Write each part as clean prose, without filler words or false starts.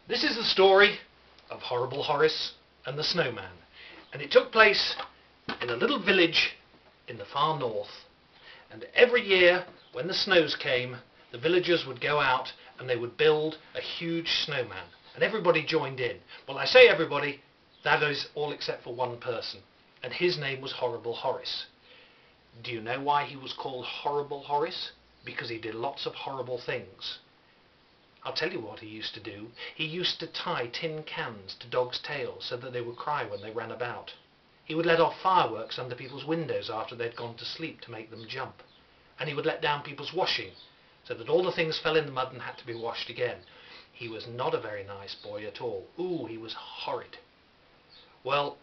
This is the story of Horrible Horace and the Snowman, and it took place in a little village in the far north. And every year when the snows came, the villagers would go out and they would build a huge snowman, and everybody joined in. Well, I say everybody, that is all except for one person, and his name was Horrible Horace. Do you know why he was called Horrible Horace? Because he did lots of horrible things. I'll tell you what he used to do. He used to tie tin cans to dogs' tails so that they would cry when they ran about. He would let off fireworks under people's windows after they'd gone to sleep to make them jump. And he would let down people's washing so that all the things fell in the mud and had to be washed again. He was not a very nice boy at all. Ooh, he was horrid. Well,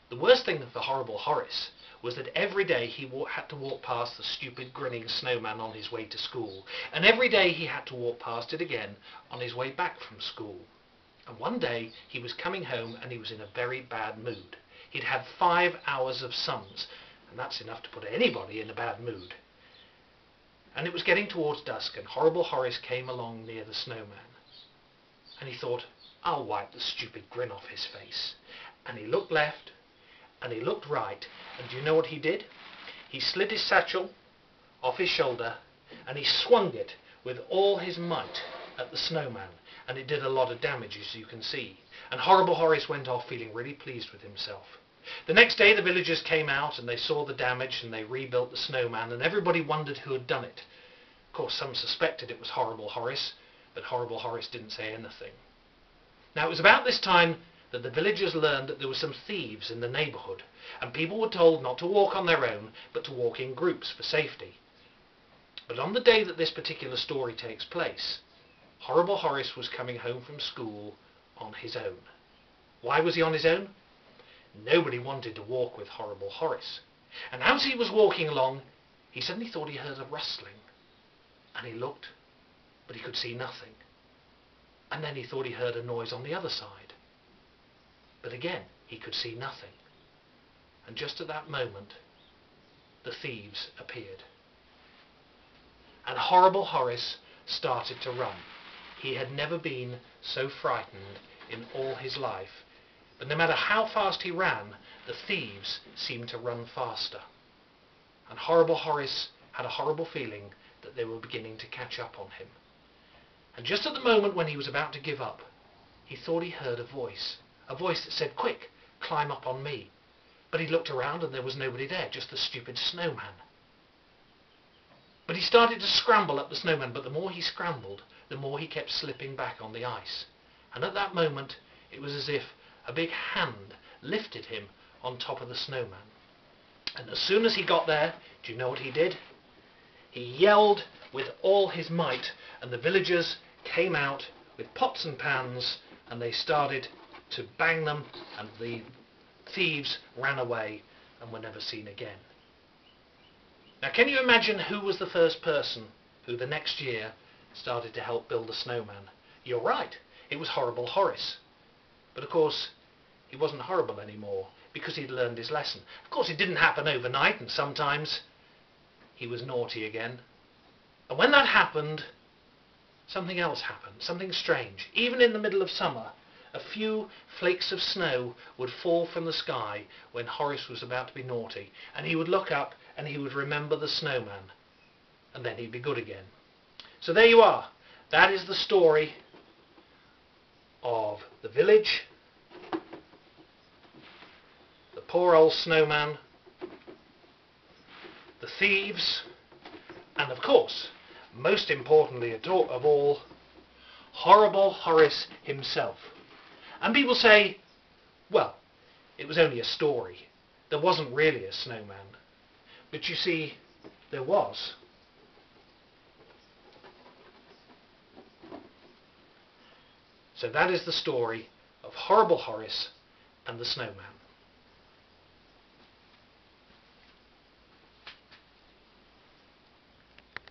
the worst thing for Horrible Horace was that every day he had to walk past the stupid grinning snowman on his way to school, and every day he had to walk past it again on his way back from school. And one day he was coming home and he was in a very bad mood. He'd had 5 hours of sums, and that's enough to put anybody in a bad mood. And it was getting towards dusk, and Horrible Horace came along near the snowman. And he thought, I'll wipe the stupid grin off his face. And he looked left, and he looked right, and do you know what he did? He slid his satchel off his shoulder, and he swung it with all his might at the snowman, and it did a lot of damage, as you can see. And Horrible Horace went off feeling really pleased with himself. The next day the villagers came out and they saw the damage and they rebuilt the snowman, and everybody wondered who had done it. Of course, some suspected it was Horrible Horace, but Horrible Horace didn't say anything. Now, it was about this time that the villagers learned that there were some thieves in the neighbourhood, and people were told not to walk on their own, but to walk in groups for safety. But on the day that this particular story takes place, Horrible Horace was coming home from school on his own. Why was he on his own? Nobody wanted to walk with Horrible Horace. And as he was walking along, he suddenly thought he heard a rustling. And he looked, but he could see nothing. And then he thought he heard a noise on the other side. But again, he could see nothing. And just at that moment, the thieves appeared. And Horrible Horace started to run. He had never been so frightened in all his life. But no matter how fast he ran, the thieves seemed to run faster. And Horrible Horace had a horrible feeling that they were beginning to catch up on him. And just at the moment when he was about to give up, he thought he heard a voice that said, "Quick, climb up on me." But he looked around and there was nobody there, just the stupid snowman. But he started to scramble up the snowman, but the more he scrambled, the more he kept slipping back on the ice. And at that moment, it was as if a big hand lifted him on top of the snowman. And as soon as he got there, do you know what he did? He yelled with all his might, and the villagers came out with pots and pans, and they started to bang them, and the thieves ran away and were never seen again. Now, can you imagine who was the first person who the next year started to help build the snowman? You're right, it was Horrible Horace. But of course, he wasn't horrible anymore because he'd learned his lesson. Of course, it didn't happen overnight, and sometimes he was naughty again. And when that happened, something else happened, something strange. Even in the middle of summer, a few flakes of snow would fall from the sky when Horace was about to be naughty, and he would look up and he would remember the snowman, and then he'd be good again. So there you are. That is the story of the village, the poor old snowman, the thieves, and of course, most importantly of all, Horrible Horace himself. And people say, well, it was only a story. There wasn't really a snowman. But you see, there was. So that is the story of Horrible Horace and the Snowman.